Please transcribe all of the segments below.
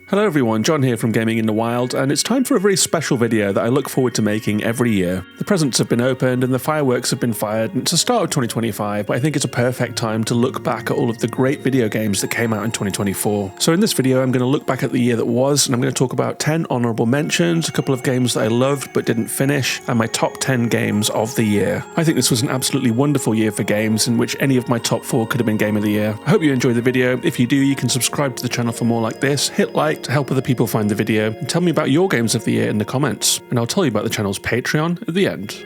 Hello everyone, John here from Gaming in the Wild, and it's time for a very special video that I look forward to making every year. The presents have been opened and the fireworks have been fired, and it's the start of 2025, but I think it's a perfect time to look back at all of the great video games that came out in 2024. So in this video I'm going to look back at the year that was, and I'm going to talk about 10 honourable mentions, a couple of games that I loved but didn't finish, and my top 10 games of the year. I think this was an absolutely wonderful year for games, in which any of my top 4 could have been Game of the Year. I hope you enjoyed the video. If you do, you can subscribe to the channel for more like this, hit like to help other people find the video, and tell me about your games of the year in the comments, and I'll tell you about the channel's Patreon at the end.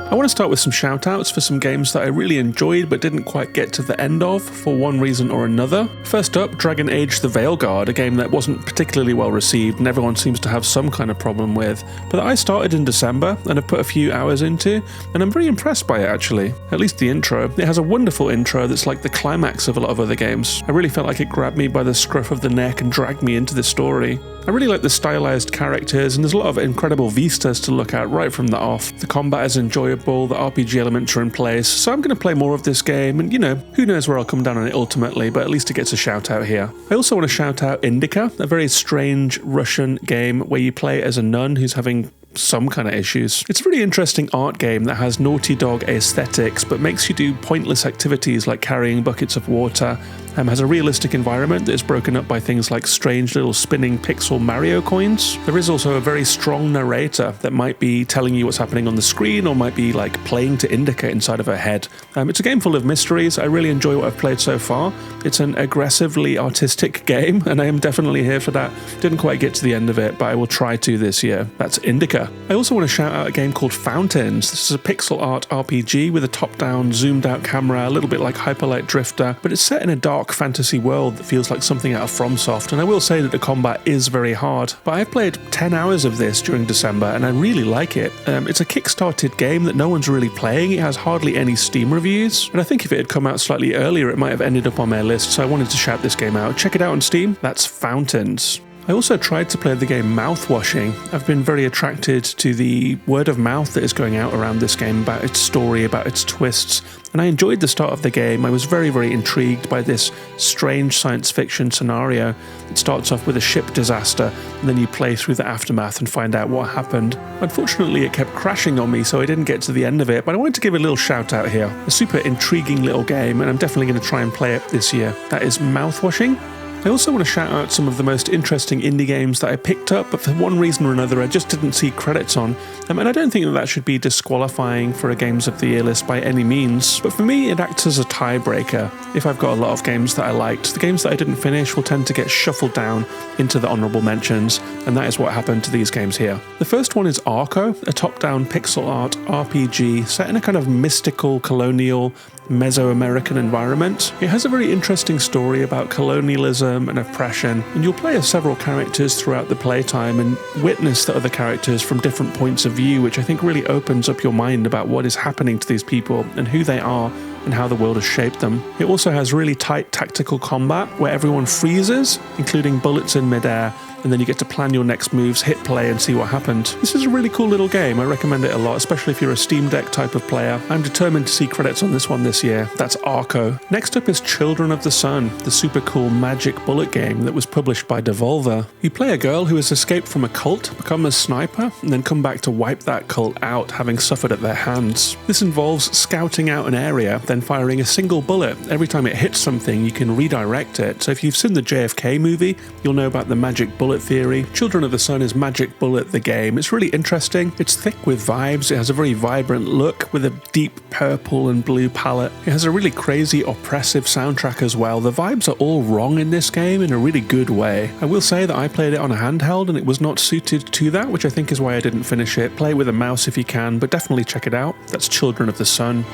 I want to start with some shout-outs for some games that I really enjoyed but didn't quite get to the end of for one reason or another. First up, Dragon Age the Veilguard, a game that wasn't particularly well received and everyone seems to have some kind of problem with, but that I started in December and have put a few hours into, and I'm very impressed by it actually, at least the intro. It has a wonderful intro that's like the climax of a lot of other games. I really felt like it grabbed me by the scruff of the neck and dragged me into the story. I really like the stylized characters, and there's a lot of incredible vistas to look at right from the off. The combat is enjoyable, the RPG elements are in place, so I'm going to play more of this game, and who knows where I'll come down on it ultimately, but at least it gets a shout out here. I also want to shout out Indika, a very strange Russian game where you play as a nun who's having some kind of issues. It's a really interesting art game that has Naughty Dog aesthetics but makes you do pointless activities like carrying buckets of water, has a realistic environment that is broken up by things like strange little spinning pixel Mario coins. There is also a very strong narrator that might be telling you what's happening on the screen or might be like playing to Indika inside of her head. It's a game full of mysteries. I really enjoy what I've played so far. It's an aggressively artistic game and I am definitely here for that. Didn't quite get to the end of it, but I will try to this year. That's Indika. I also want to shout out a game called Fountains. This is a pixel art RPG with a top-down, zoomed-out camera, a little bit like Hyper Light Drifter, but it's set in a dark fantasy world that feels like something out of FromSoft, and I will say that the combat is very hard. But I've played 10 hours of this during December, and I really like it. It's a kickstarted game that no one's really playing. It has hardly any Steam reviews, and I think if it had come out slightly earlier, it might have ended up on my list, so I wanted to shout this game out. Check it out on Steam. That's Fountains. I also tried to play the game Mouthwashing. I've been very attracted to the word of mouth that is going out around this game about its story, about its twists, and I enjoyed the start of the game. I was very, very intrigued by this strange science fiction scenario. It starts off with a ship disaster, and then you play through the aftermath and find out what happened. Unfortunately, it kept crashing on me, so I didn't get to the end of it, but I wanted to give a little shout out here. A super intriguing little game, and I'm definitely going to try and play it this year. That is Mouthwashing. I also want to shout out some of the most interesting indie games that I picked up, but for one reason or another I just didn't see credits on. And I don't think that should be disqualifying for a Games of the Year list by any means, but for me it acts as a tiebreaker. If I've got a lot of games that I liked, the games that I didn't finish will tend to get shuffled down into the honourable mentions, and that is what happened to these games here. The first one is Arco, a top-down pixel art RPG set in a kind of mystical, colonial, Mesoamerican environment. It has a very interesting story about colonialism and oppression, and you'll play as several characters throughout the playtime and witness the other characters from different points of view, which I think really opens up your mind about what is happening to these people and who they are and how the world has shaped them. It also has really tight tactical combat where everyone freezes, including bullets in midair, and then you get to plan your next moves, hit play, and see what happened. This is a really cool little game. I recommend it a lot, especially if you're a Steam Deck type of player. I'm determined to see credits on this one this year. That's Arco. Next up is Children of the Sun, the super cool magic bullet game that was published by Devolver. You play a girl who has escaped from a cult, become a sniper, and then come back to wipe that cult out, having suffered at their hands. This involves scouting out an area, then firing a single bullet. Every time it hits something, you can redirect it. So if you've seen the JFK movie, you'll know about the magic bullet theory. Children of the Sun is Magic Bullet the game. It's really interesting. It's thick with vibes. It has a very vibrant look with a deep purple and blue palette. It has a really crazy, oppressive soundtrack as well. The vibes are all wrong in this game in a really good way. I will say that I played it on a handheld and it was not suited to that, which I think is why I didn't finish it. Play it with a mouse if you can, but definitely check it out. That's Children of the Sun.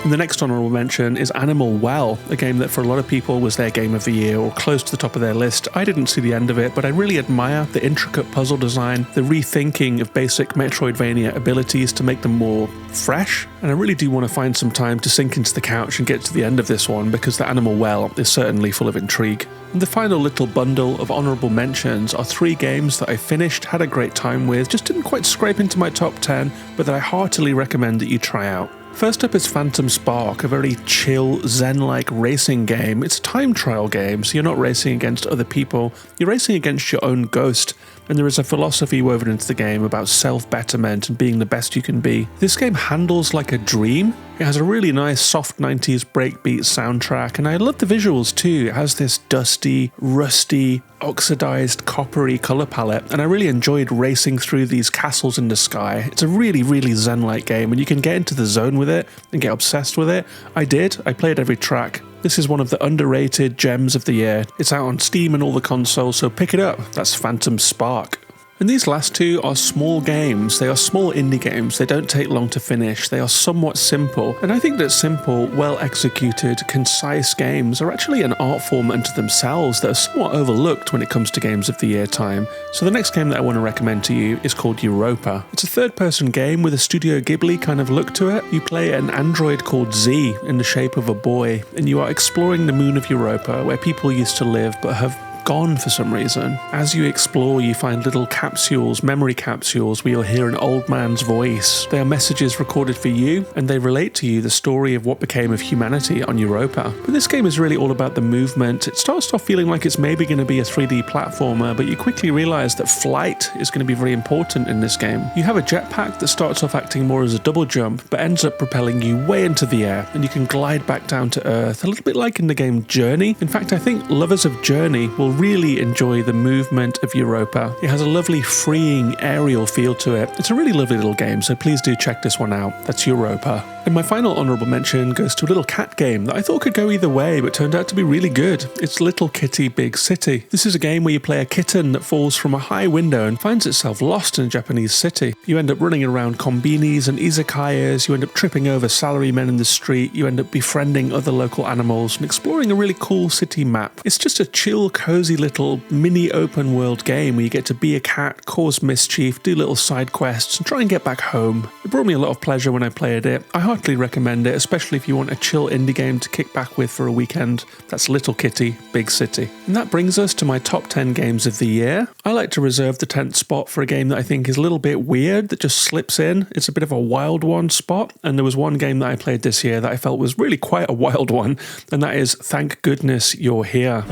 And the next honourable mention is Animal Well, a game that for a lot of people was their game of the year or close to the top of their list. I didn't see the end of it, but I really admire the intricate puzzle design, the rethinking of basic Metroidvania abilities to make them more fresh, and I really do want to find some time to sink into the couch and get to the end of this one, because the Animal Well is certainly full of intrigue. And the final little bundle of honourable mentions are 3 games that I finished, had a great time with, just didn't quite scrape into my top 10, but that I heartily recommend that you try out. First up is Phantom Spark, a very chill, zen-like racing game. It's a time trial game, so you're not racing against other people, you're racing against your own ghost, and there is a philosophy woven into the game about self-betterment and being the best you can be. This game handles like a dream. It has a really nice soft 90s breakbeat soundtrack, and I love the visuals too. It has this dusty, rusty, oxidized, coppery colour palette, and I really enjoyed racing through these castles in the sky. It's a really, really zen-like game, and you can get into the zone with it and get obsessed with it. I did. I played every track. This is one of the underrated gems of the year. It's out on Steam and all the consoles, so pick it up. That's Phantom Spark. And these last 2 are small games. They are small indie games. They don't take long to finish. They are somewhat simple. And I think that simple, well-executed, concise games are actually an art form unto themselves that are somewhat overlooked when it comes to games of the year time. So the next game that I want to recommend to you is called Europa. It's a third-person game with a Studio Ghibli kind of look to it. You play an android called Z in the shape of a boy, and you are exploring the moon of Europa, where people used to live but have gone for some reason. As you explore, you find little capsules, memory capsules, where you'll hear an old man's voice. They are messages recorded for you, and they relate to you the story of what became of humanity on Europa. But this game is really all about the movement. It starts off feeling like it's maybe going to be a 3D platformer, but you quickly realize that flight is going to be very important in this game. You have a jetpack that starts off acting more as a double jump, but ends up propelling you way into the air, and you can glide back down to Earth, a little bit like in the game Journey. In fact, I think lovers of Journey will really enjoy the movement of Europa. It has a lovely freeing aerial feel to it. It's a really lovely little game, so please do check this one out. That's Europa. And my final honourable mention goes to a little cat game that I thought could go either way, but turned out to be really good. It's Little Kitty Big City. This is a game where you play a kitten that falls from a high window and finds itself lost in a Japanese city. You end up running around konbinis and izakayas, you end up tripping over salarymen in the street, you end up befriending other local animals and exploring a really cool city map. It's just a chill, cozy little mini open world game where you get to be a cat, cause mischief, do little side quests and try and get back home. It brought me a lot of pleasure when I played it. I heartily recommend it, especially if you want a chill indie game to kick back with for a weekend. That's Little Kitty Big City. And that brings us to my top 10 games of the year. I like to reserve the 10th spot for a game that I think is a little bit weird, that just slips in. It's a bit of a wild one spot, and there was one game that I played this year that I felt was really quite a wild one, and that is Thank Goodness You're Here.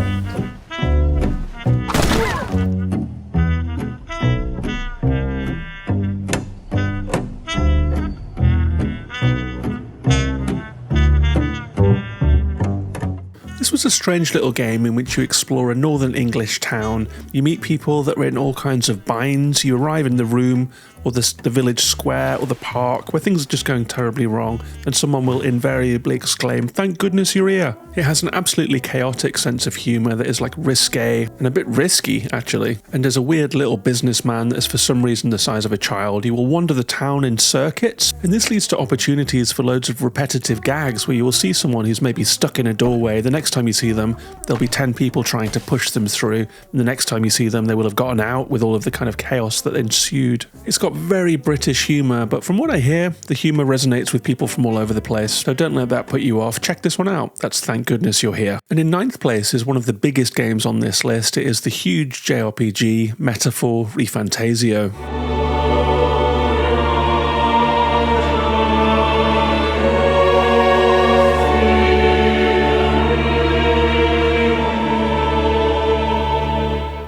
This was a strange little game in which you explore a northern English town. You meet people that are in all kinds of binds. You arrive in the room or the village square or the park where things are just going terribly wrong, and someone will invariably exclaim, "Thank goodness you're here." It has an absolutely chaotic sense of humour that is like risque and a bit risky actually, and there's a weird little businessman that is for some reason the size of a child. You will wander the town in circuits, and this leads to opportunities for loads of repetitive gags where you will see someone who's maybe stuck in a doorway. The next time you see them, there'll be 10 people trying to push them through, and the next time you see them, they will have gotten out with all of the kind of chaos that ensued. It's got very British humour, but from what I hear, the humour resonates with people from all over the place, so don't let that put you off. Check this one out. That's Thank Goodness You're Here. And in 9th place is one of the biggest games on this list. It is the huge JRPG metaphor ReFantazio.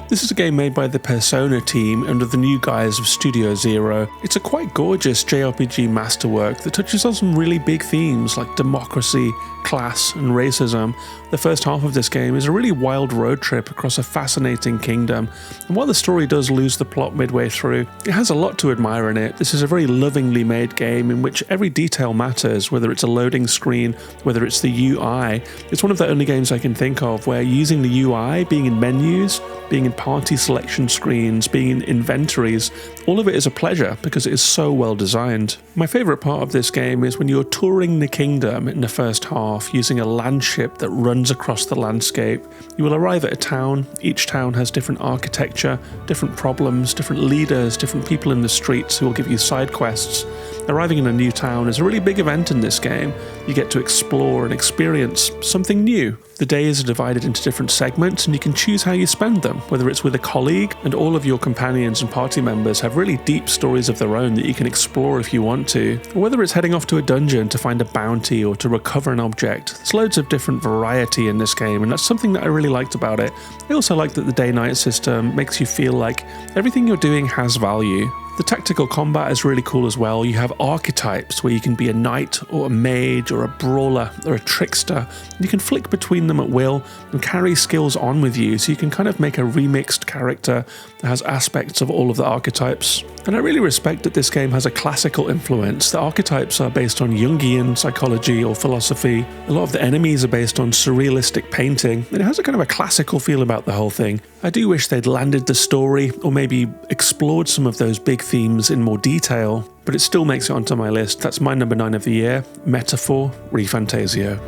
This is a game made by the Persona team under the new guise of Studio Zero. It's a quite gorgeous JRPG masterwork that touches on some really big themes like democracy, class, and racism. The first half of this game is a really wild road trip across a fascinating kingdom, and while the story does lose the plot midway through, it has a lot to admire in it. This is a very lovingly made game in which every detail matters, whether it's a loading screen, whether it's the UI. It's one of the only games I can think of where using the UI, being in menus, being in party selection screens, being in inventories, all of it is a pleasure because it is so well designed. My favourite part of this game is when you're touring the kingdom in the first half using a landship that runs across the landscape. You will arrive at a town. Each town has different architecture, different problems, different leaders, different people in the streets who will give you side quests. Arriving in a new town is a really big event in this game. You get to explore and experience something new. The days are divided into different segments and you can choose how you spend them, whether it's with a colleague, and all of your companions and party members have really deep stories of their own that you can explore if you want to, or whether it's heading off to a dungeon to find a bounty or to recover an object. There's loads of different variety in this game, and that's something that I really liked about it. I also like that the day-night system makes you feel like everything you're doing has value. The tactical combat is really cool as well. You have archetypes where you can be a knight or a mage or a brawler or a trickster. You can flick between them at will and carry skills on with you, so you can kind of make a remixed character that has aspects of all of the archetypes. And I really respect that this game has a classical influence. The archetypes are based on Jungian psychology or philosophy. A lot of the enemies are based on surrealistic painting, and it has a kind of a classical feel about the whole thing. I do wish they'd landed the story or maybe explored some of those big themes in more detail, but it still makes it onto my list. That's my number 9 of the year, Metaphor, ReFantazio.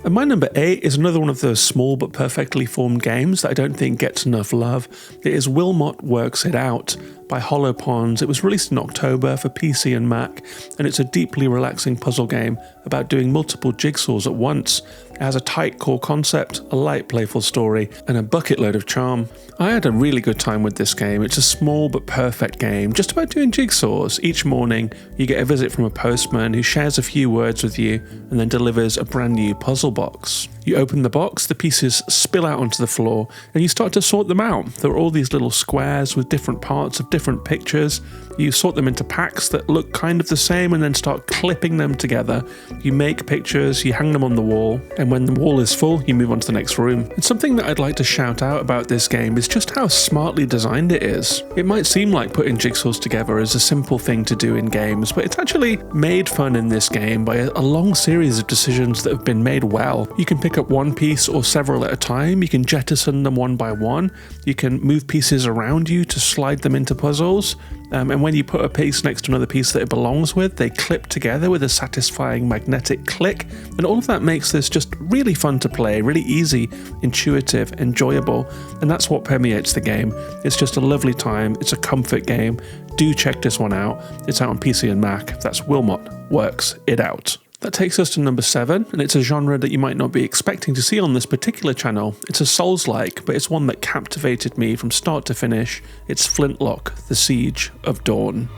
And my number 8 is another one of those small but perfectly formed games that I don't think gets enough love. It is Wilmot Works It Out by Hollow Ponds. It was released in October for PC and Mac, and it's a deeply relaxing puzzle game about doing multiple jigsaws at once. It has a tight core concept, a light playful story, and a bucket load of charm. I had a really good time with this game. It's a small but perfect game, just about doing jigsaws. Each morning, you get a visit from a postman who shares a few words with you and then delivers a brand new puzzle box. You open the box, the pieces spill out onto the floor, and you start to sort them out. There are all these little squares with different parts of different pictures. You sort them into packs that look kind of the same and then start clipping them together. You make pictures, you hang them on the wall, and when the wall is full, you move on to the next room. And something that I'd like to shout out about this game is just how smartly designed it is. It might seem like putting jigsaws together is a simple thing to do in games, but it's actually made fun in this game by a long series of decisions that have been made well. You can pick up one piece or several at a time. You can jettison them one by one. You can move pieces around you to slide them into puzzles. And when you put a piece next to another piece that it belongs with, they clip together with a satisfying magnetic click. And all of that makes this just really fun to play, really easy, intuitive, enjoyable. And that's what permeates the game. It's just a lovely time. It's a comfort game. Do check this one out. It's out on PC and Mac. That's Wilmot Works It Out. That takes us to number 7, and it's a genre that you might not be expecting to see on this particular channel. It's a Souls-like, but it's one that captivated me from start to finish. It's Flintlock, the Siege of Dawn.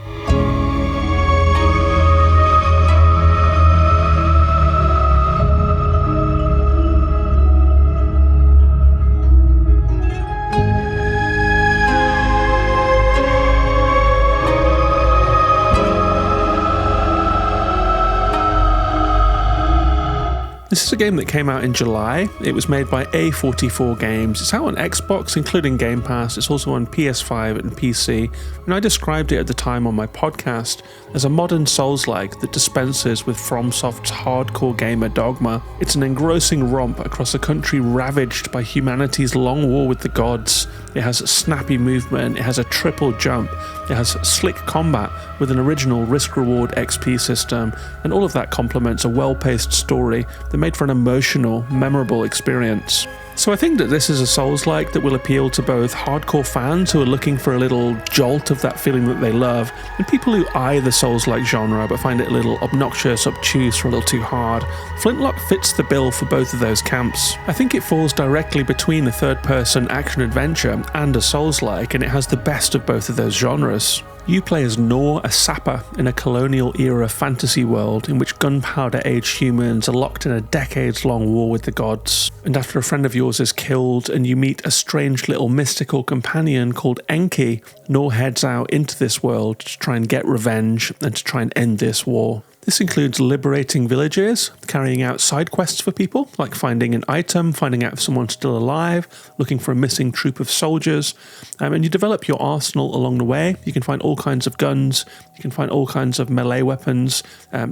This is a game that came out in July. It was made by A44 Games. It's out on Xbox, including Game Pass. It's also on PS5 and PC. And I described it at the time on my podcast as a modern Souls-like that dispenses with FromSoft's hardcore gamer dogma. It's an engrossing romp across a country ravaged by humanity's long war with the gods. It has snappy movement. It has a triple jump. It has slick combat with an original risk-reward XP system. And all of that complements a well-paced story that made for an emotional, memorable experience. So I think that this is a Souls-like that will appeal to both hardcore fans who are looking for a little jolt of that feeling that they love, and people who eye the Souls-like genre but find it a little obnoxious, obtuse, or a little too hard. Flintlock fits the bill for both of those camps. I think it falls directly between a third-person action-adventure and a Souls-like, and it has the best of both of those genres. You play as Nor, a sapper in a colonial-era fantasy world in which gunpowder-aged humans are locked in a decades-long war with the gods. And after a friend of yours is killed and you meet a strange little mystical companion called Enki, Nor heads out into this world to try and get revenge and to try and end this war. This includes liberating villages, carrying out side quests for people, like finding an item, finding out if someone's still alive, looking for a missing troop of soldiers, and you develop your arsenal along the way. You can find all kinds of guns, you can find all kinds of melee weapons,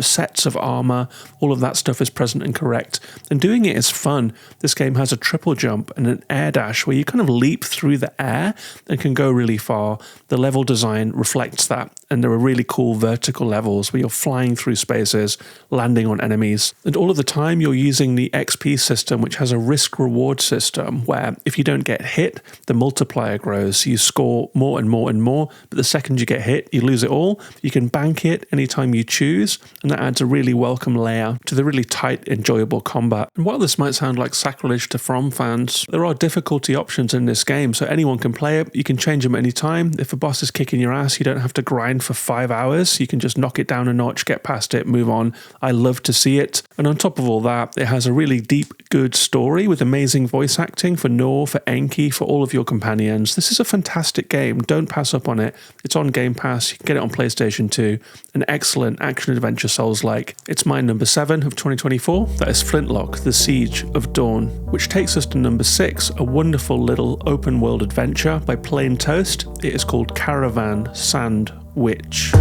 sets of armor, all of that stuff is present and correct. And doing it is fun. This game has a triple jump and an air dash where you kind of leap through the air and can go really far. The level design reflects that, and there are really cool vertical levels where you're flying through spaces, landing on enemies. And all of the time you're using the XP system, which has a risk-reward system where if you don't get hit, the multiplier grows. So you score more and more and more, but the second you get hit, you lose it all. You can bank it anytime you choose, and that adds a really welcome layer to the really tight, enjoyable combat. And while this might sound like sacrilege to From fans, there are difficulty options in this game, so anyone can play it. You can change them anytime. If a boss is kicking your ass, you don't have to grind for 5 hours. You can just knock it down a notch, get past it, move on. I love to see it. And on top of all that, it has a really deep, good story with amazing voice acting for Nor, for Enki, for all of your companions. This is a fantastic game. Don't pass up on it. It's on Game Pass. You can get it on PlayStation 2. An excellent action-adventure Souls-like. It's my number 7 of 2024. That is Flintlock, The Siege of Dawn, which takes us to number 6, a wonderful little open-world adventure by Plain Toast. It is called Caravan SandWitch.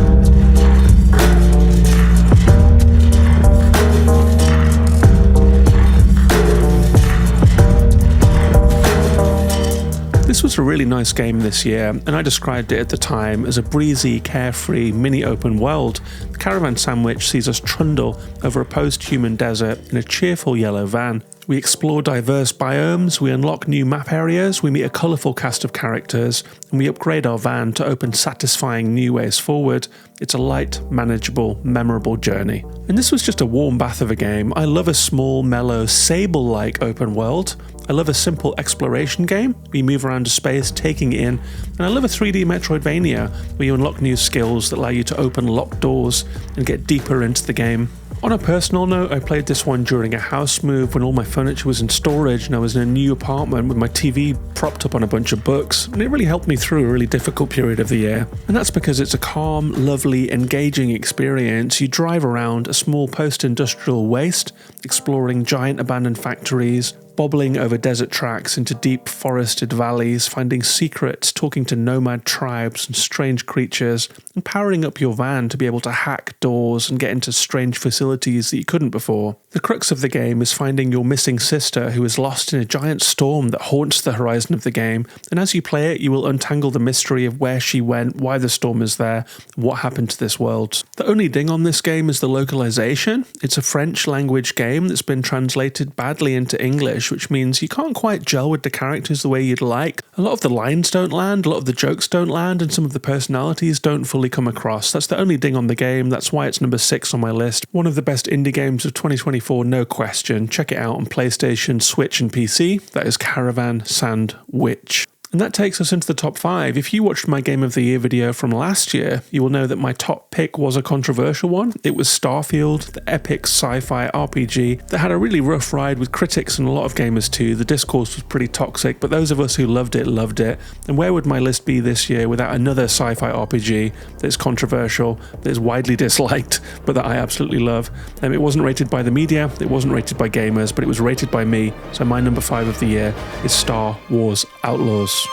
This was a really nice game this year, and I described it at the time as a breezy, carefree, mini open world. The Caravan SandWitch sees us trundle over a post-human desert in a cheerful yellow van. We explore diverse biomes, we unlock new map areas, we meet a colourful cast of characters, and we upgrade our van to open satisfying new ways forward. It's a light, manageable, memorable journey. And this was just a warm bath of a game. I love a small, mellow, Sable-like open world. I love a simple exploration game where you move around a space, taking it in, and I love a 3D Metroidvania where you unlock new skills that allow you to open locked doors and get deeper into the game. On a personal note, I played this one during a house move when all my furniture was in storage and I was in a new apartment with my TV propped up on a bunch of books, and it really helped me through a really difficult period of the year. And that's because it's a calm, lovely, engaging experience. You drive around a small post-industrial waste, exploring giant abandoned factories, bobbling over desert tracks into deep forested valleys, finding secrets, talking to nomad tribes and strange creatures, and powering up your van to be able to hack doors and get into strange facilities that you couldn't before. The crux of the game is finding your missing sister, who is lost in a giant storm that haunts the horizon of the game, and as you play it, you will untangle the mystery of where she went, why the storm is there, and what happened to this world. The only ding on this game is the localization. It's a French language game that's been translated badly into English, which means you can't quite gel with the characters the way you'd like. A lot of the lines don't land, a lot of the jokes don't land, and some of the personalities don't fully come across. That's the only ding on the game. That's why it's number 6 on my list. One of the best indie games of 2024, no question. Check it out on PlayStation, Switch and PC. That is Caravan SandWitch. And that takes us into the top 5. If you watched my Game of the Year video from last year, you will know that my top pick was a controversial one. It was Starfield, the epic sci-fi RPG that had a really rough ride with critics and a lot of gamers too. The discourse was pretty toxic, but those of us who loved it, loved it. And where would my list be this year without another sci-fi RPG that's controversial, that is widely disliked, but that I absolutely love? It wasn't rated by the media, it wasn't rated by gamers, but it was rated by me. So my number 5 of the year is Star Wars Outlaws.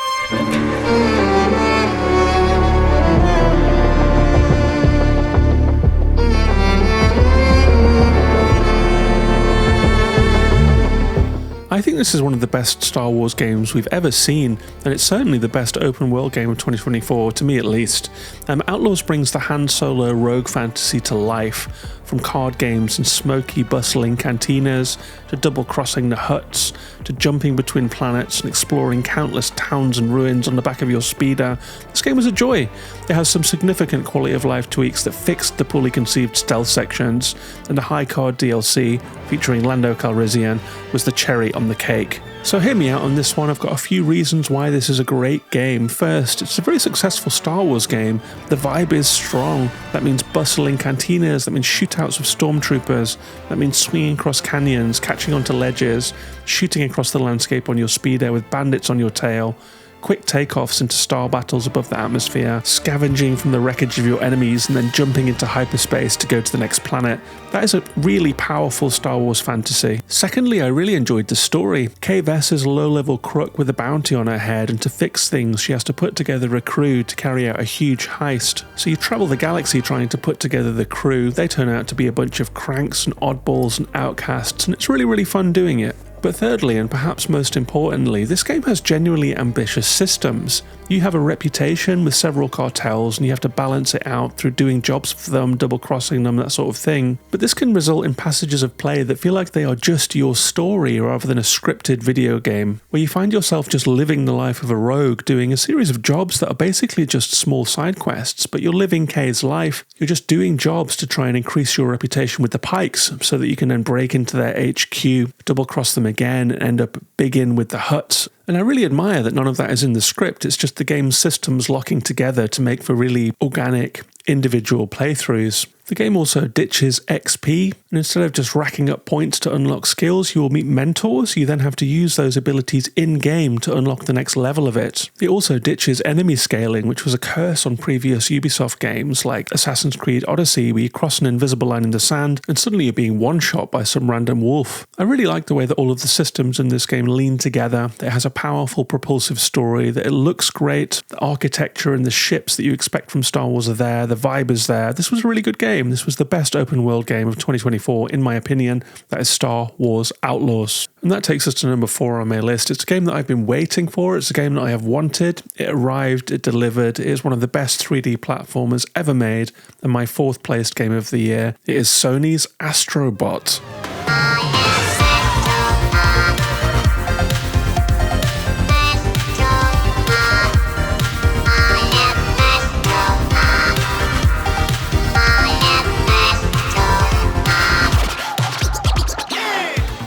I think this is one of the best Star Wars games we've ever seen, and it's certainly the best open world game of 2024, to me at least. Outlaws brings the Han Solo rogue fantasy to life, from card games and smoky, bustling cantinas, to double-crossing the Hutts, to jumping between planets and exploring countless towns and ruins on the back of your speeder. This game was a joy. It has some significant quality of life tweaks that fixed the poorly conceived stealth sections, and the high card DLC featuring Lando Calrissian was the cherry on the cake. So hear me out on this one. I've got a few reasons why this is a great game. First, it's a very successful Star Wars game. The vibe is strong. That means bustling cantinas, that means shootouts of stormtroopers, that means swinging across canyons, catching onto ledges, shooting across the landscape on your speeder with bandits on your tail. quick takeoffs into star battles above the atmosphere, scavenging from the wreckage of your enemies and then jumping into hyperspace to go to the next planet. That is a really powerful Star Wars fantasy. Secondly, I really enjoyed the story. Vess is a low-level crook with a bounty on her head, and to fix things she has to put together a crew to carry out a huge heist. So you travel the galaxy trying to put together the crew. They turn out to be a bunch of cranks and oddballs and outcasts, and it's really fun doing it. But thirdly, and perhaps most importantly, this game has genuinely ambitious systems. You have a reputation with several cartels and you have to balance it out through doing jobs for them, double-crossing them, that sort of thing. But this can result in passages of play that feel like they are just your story rather than a scripted video game, where you find yourself just living the life of a rogue, doing a series of jobs that are basically just small side quests, but you're living Kay's life. You're just doing jobs to try and increase your reputation with the Pikes so that you can then break into their HQ, double-cross them again, and end up big in with the Hutts. And I really admire that none of that is in the script. It's just the game's systems locking together to make for really organic, individual playthroughs. The game also ditches XP, and instead of just racking up points to unlock skills, you will meet mentors. You then have to use those abilities in-game to unlock the next level of it. It also ditches enemy scaling, which was a curse on previous Ubisoft games like Assassin's Creed Odyssey, where you cross an invisible line in the sand and suddenly you're being one-shot by some random wolf. I really like the way that all of the systems in this game lean together. It has a powerful, propulsive story, that it looks great, the architecture and the ships that you expect from Star Wars are there, the vibe is there. This was a really good game. This was the best open world game of 2024, in my opinion. That is Star Wars Outlaws. And that takes us to number 4 on my list. It's a game that I've been waiting for. It's a game that I have wanted. It arrived, it delivered. It is one of the best 3D platformers ever made, and my 4th placed game of the year. It is Sony's Astro Bot.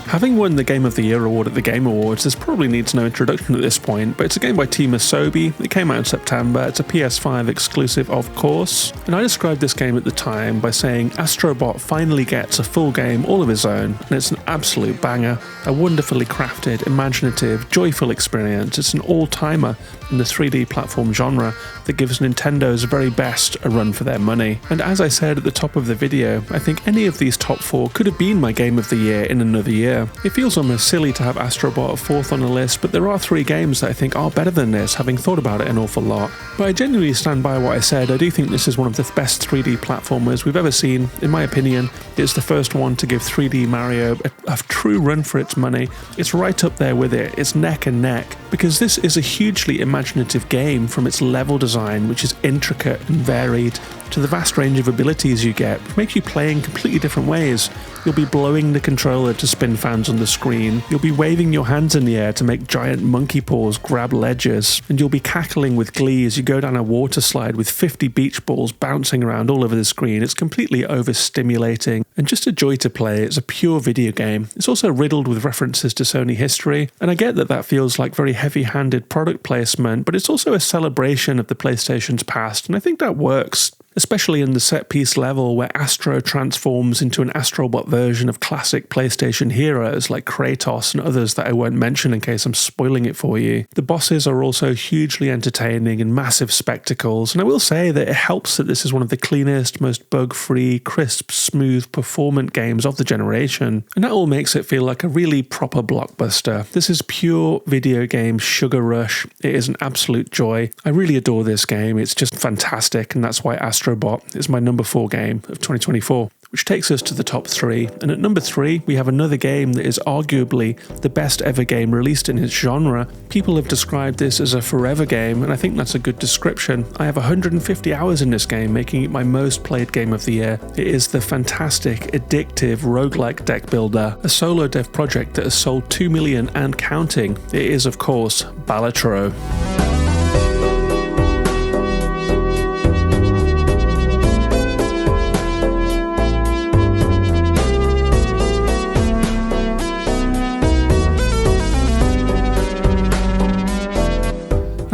Having won the Game of the Year award at the Game Awards, this probably needs no introduction at this point, but it's a game by Team Asobi. It came out in September. It's a PS5 exclusive, of course. And I described this game at the time by saying Astro Bot finally gets a full game all of his own, and it's an absolute banger. A wonderfully crafted, imaginative, joyful experience. It's an all-timer in the 3D platform genre that gives Nintendo's very best a run for their money. And as I said at the top of the video, I think any of these top 4 could have been my Game of the Year in another year. It feels almost silly to have Astro Bot 4th on the list, but there are 3 games that I think are better than this, having thought about it an awful lot. But I genuinely stand by what I said. I do think this is one of the best 3D platformers we've ever seen. In my opinion, it's the first one to give 3D Mario a true run for its money. It's right up there with it. It's neck and neck, because this is a hugely imaginative game, from its level design, which is intricate and varied, to the vast range of abilities you get, which make you play in completely different ways. You'll be blowing the controller to spin fans on the screen, you'll be waving your hands in the air to make giant monkey paws grab ledges, and you'll be cackling with glee as you go down a water slide with 50 beach balls bouncing around all over the screen. It's completely overstimulating and just a joy to play. It's a pure video game. It's also riddled with references to Sony history, and I get that that feels like very heavy-handed product placement, but it's also a celebration of the PlayStation's past, and I think that works. Especially in the set-piece level where Astro transforms into an Astrobot version of classic PlayStation heroes like Kratos and others that I won't mention in case I'm spoiling it for you. The bosses are also hugely entertaining and massive spectacles, and I will say that it helps that this is one of the cleanest, most bug-free, crisp, smooth, performant games of the generation, and that all makes it feel like a really proper blockbuster. This is pure video game sugar rush. It is an absolute joy. I really adore this game. It's just fantastic, and that's why Astro Bot is my number 4 game of 2024, which takes us to the top 3. And at number 3, we have another game that is arguably the best ever game released in its genre. People have described this as a forever game, and I think that's a good description. I have 150 hours in this game, making it my most played game of the year. It is the fantastic, addictive, roguelike deck builder, a solo dev project that has sold 2 million and counting. It is, of course, Balatro.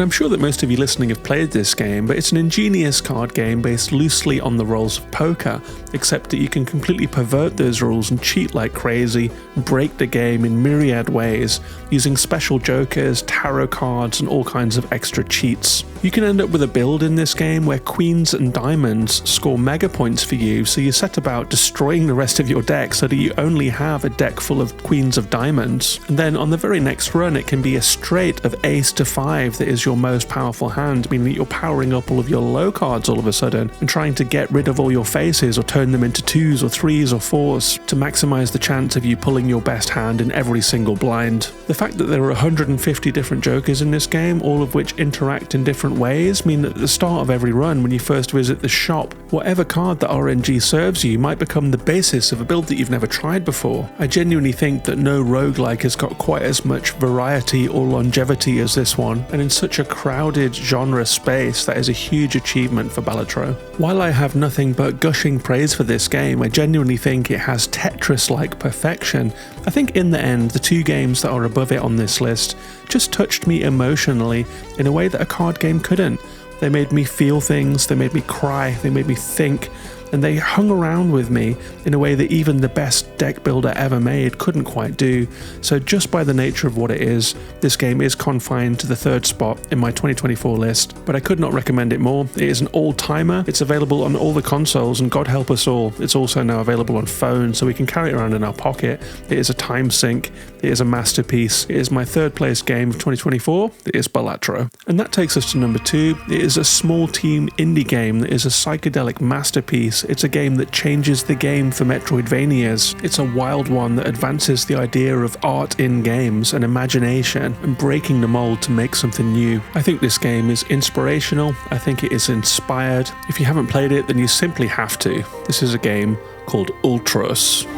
I'm sure that most of you listening have played this game, but it's an ingenious card game based loosely on the roles of poker, except that you can completely pervert those rules and cheat like crazy, break the game in myriad ways, using special jokers, tarot cards, and all kinds of extra cheats. You can end up with a build in this game where queens and diamonds score mega points for you, so you set about destroying the rest of your deck so that you only have a deck full of queens of diamonds. And then on the very next run, it can be a straight of ace to 5 that is your most powerful hand, meaning that you're powering up all of your low cards all of a sudden and trying to get rid of all your faces or turn them into 2s or 3s or 4s to maximize the chance of you pulling your best hand in every single blind. The fact that there are 150 different jokers in this game, all of which interact in different ways, mean that at the start of every run, when you first visit the shop, whatever card that RNG serves you might become the basis of a build that you've never tried before. I genuinely think that no roguelike has got quite as much variety or longevity as this one, and in such a crowded genre space, that is a huge achievement for Balatro. While I have nothing but gushing praise for this game, I genuinely think it has Tetris-like perfection. I think in the end, the two games that are above it on this list just touched me emotionally in a way that a card game couldn't. They made me feel things, they made me cry, they made me think, and they hung around with me in a way that even the best deck builder ever made couldn't quite do. So just by the nature of what it is, this game is confined to the 3rd spot in my 2024 list, but I could not recommend it more. It is an all-timer, it's available on all the consoles, and God help us all, it's also now available on phone, so we can carry it around in our pocket. It is a time sink, it is a masterpiece, it is my 3rd place game of 2024, it is Balatro. And that takes us to number 2. It is a small team indie game that is a psychedelic masterpiece. It's a game that changes the game for Metroidvanias. It's a wild one that advances the idea of art in games and imagination and breaking the mold to make something new. I think this game is inspirational. I think it is inspired. If you haven't played it, then you simply have to. This is a game called Ultros.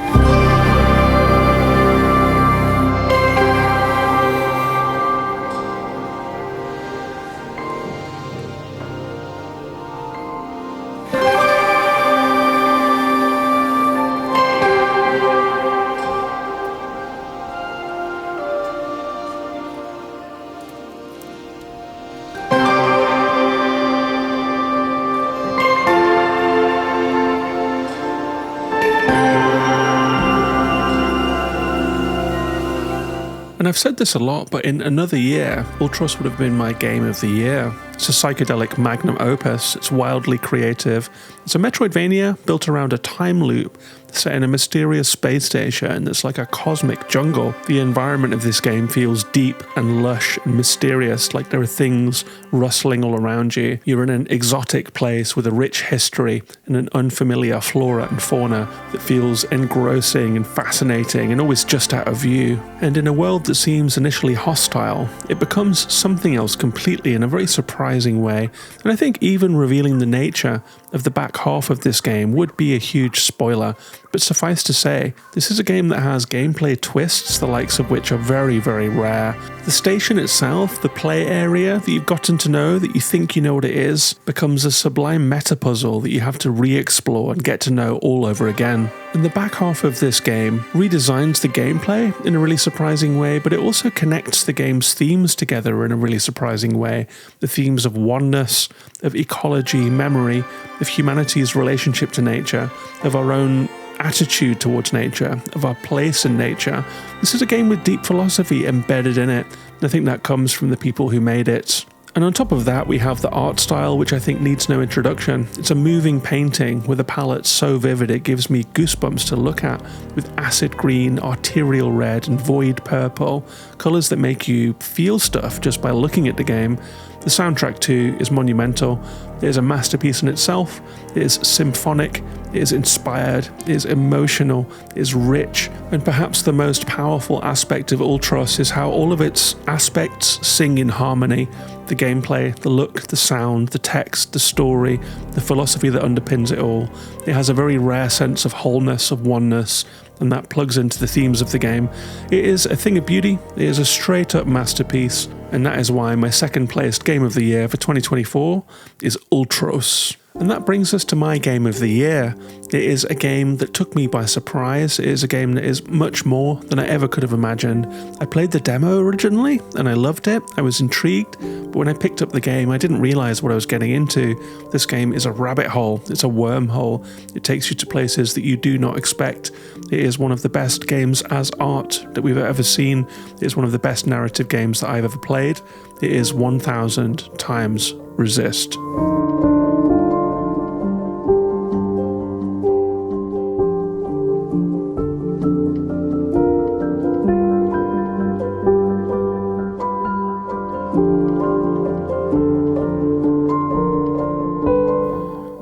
And I've said this a lot, but in another year, Ultros would have been my game of the year. It's a psychedelic magnum opus, it's wildly creative. It's a Metroidvania built around a time loop set in a mysterious space station that's like a cosmic jungle. The environment of this game feels deep and lush and mysterious, like there are things rustling all around you. You're in an exotic place with a rich history and an unfamiliar flora and fauna that feels engrossing and fascinating and always just out of view. And in a world that seems initially hostile, it becomes something else completely in a very surprising way. And I think even revealing the nature of the back half of this game would be a huge spoiler, but suffice to say, this is a game that has gameplay twists, the likes of which are very, very rare. The station itself, the play area that you've gotten to know, that you think you know what it is, becomes a sublime meta-puzzle that you have to re-explore and get to know all over again. And the back half of this game redesigns the gameplay in a really surprising way, but it also connects the game's themes together in a really surprising way. The themes of oneness, of ecology, memory, of humanity's relationship to nature, of our own attitude towards nature, of our place in nature. This is a game with deep philosophy embedded in it, and I think that comes from the people who made it. And on top of that, we have the art style, which I think needs no introduction. It's a moving painting with a palette so vivid it gives me goosebumps to look at, with acid green, arterial red, and void purple, colours that make you feel stuff just by looking at the game. The soundtrack too is monumental. It is a masterpiece in itself. It is symphonic, it is inspired, it is emotional, it is rich, and perhaps the most powerful aspect of Ultros is how all of its aspects sing in harmony. The gameplay, the look, the sound, the text, the story, the philosophy that underpins it all. It has a very rare sense of wholeness, of oneness, and that plugs into the themes of the game. It is a thing of beauty, it is a straight up masterpiece, and that is why my second placed game of the year for 2024 is Ultros. And that brings us to my game of the year. It is a game that took me by surprise. It is a game that is much more than I ever could have imagined. I played the demo originally and I loved it. I was intrigued, but when I picked up the game, I didn't realize what I was getting into. This game is a rabbit hole. It's a wormhole. It takes you to places that you do not expect. It is one of the best games as art that we've ever seen. It is one of the best narrative games that I've ever played. It is 1000 times Resist.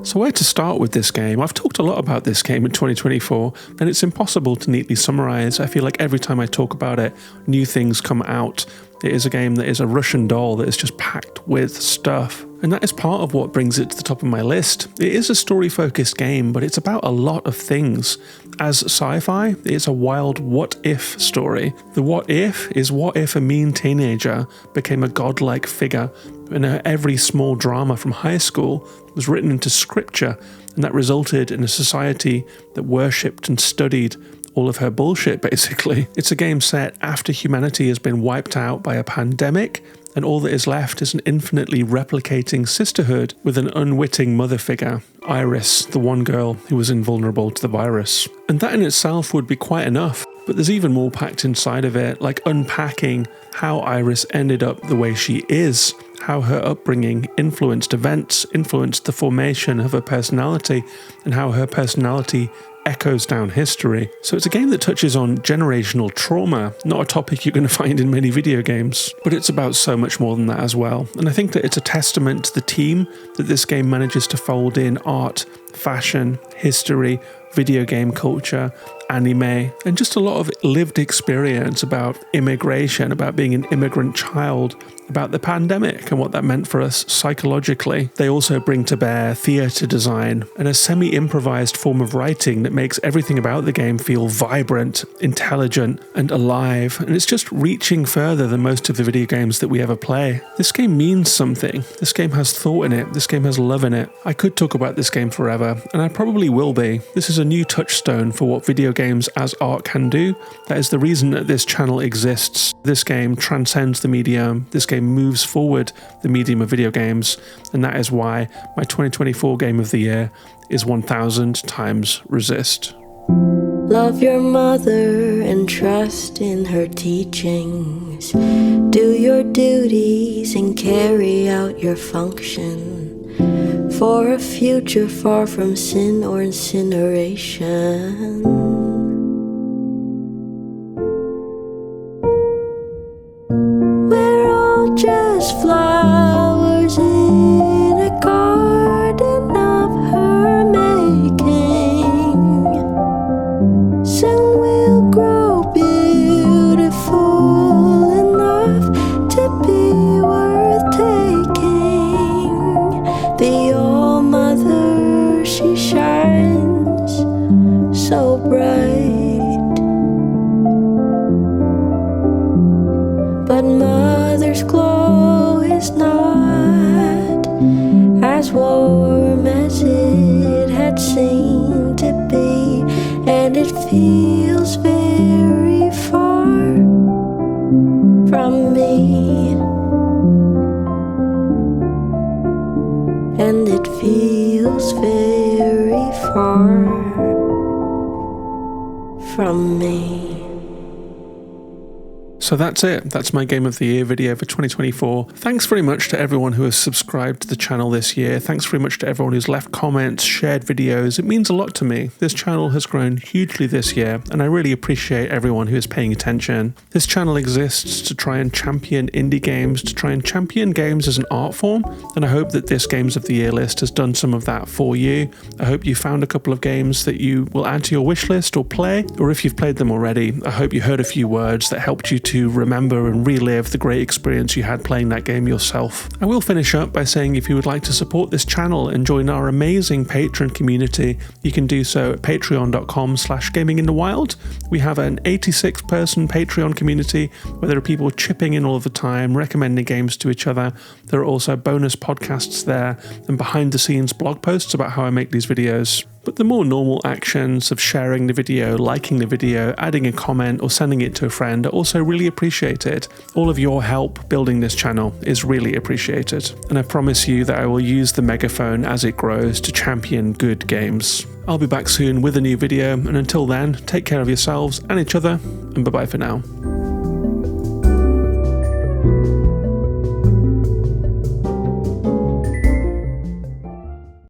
So where to start with this game? I've talked a lot about this game in 2024, and it's impossible to neatly summarize. I feel like every time I talk about it, new things come out. It is a game that is a Russian doll that is just packed with stuff. And that is part of what brings it to the top of my list. It is a story-focused game, but it's about a lot of things. As sci-fi, it's a wild what-if story. The what if is what if a mean teenager became a godlike figure, and every small drama from high school was written into scripture, and that resulted in a society that worshipped and studied all of her bullshit, basically. It's a game set after humanity has been wiped out by a pandemic, and all that is left is an infinitely replicating sisterhood with an unwitting mother figure, Iris, the one girl who was invulnerable to the virus. And that in itself would be quite enough, but there's even more packed inside of it, like unpacking how Iris ended up the way she is, how her upbringing influenced events, influenced the formation of her personality, and how her personality echoes down history. So it's a game that touches on generational trauma, not a topic you're going to find in many video games, but it's about so much more than that as well. And I think that it's a testament to the team that this game manages to fold in art, fashion, history, video game culture, anime, and just a lot of lived experience about immigration, about being an immigrant child, about the pandemic and what that meant for us psychologically. They also bring to bear theatre design and a semi-improvised form of writing that makes everything about the game feel vibrant, intelligent, and alive. And it's just reaching further than most of the video games that we ever play. This game means something. This game has thought in it. This game has love in it. I could talk about this game forever, and I probably will be. This is a new touchstone for what video games as art can do. That is the reason that this channel exists. This game transcends the medium. This game moves forward the medium of video games, and that is why my 2024 game of the year is 1000 times Resist. Love your mother and trust in her teachings. Do your duties and carry out your function for a future far from sin or incineration. We're all just flowers in a garden of her making. Soon we'll grow beautiful enough to be worth taking. The All-Mother, she shines so bright, but Mother's glow is not as warm as it had seemed to be, and it feels very far from me, and it feels very far from me. So that's it. That's my Game of the Year video for 2024. Thanks very much to everyone who has subscribed to the channel this year. Thanks very much to everyone who's left comments, shared videos. It means a lot to me. This channel has grown hugely this year, and I really appreciate everyone who is paying attention. This channel exists to try and champion indie games, to try and champion games as an art form, and I hope that this Games of the Year list has done some of that for you. I hope you found a couple of games that you will add to your wish list or play, or if you've played them already, I hope you heard a few words that helped you to to remember and relive the great experience you had playing that game yourself. I will finish up by saying if you would like to support this channel and join our amazing Patreon community, you can do so at patreon.com/gaminginthewild. We have an 86-person Patreon community where there are people chipping in all of the time, recommending games to each other. There are also bonus podcasts there and behind-the-scenes blog posts about how I make these videos. But the more normal actions of sharing the video, liking the video, adding a comment or sending it to a friend are also really appreciated. All of your help building this channel is really appreciated. And I promise you that I will use the megaphone as it grows to champion good games. I'll be back soon with a new video, and until then, take care of yourselves and each other, and bye-bye for now.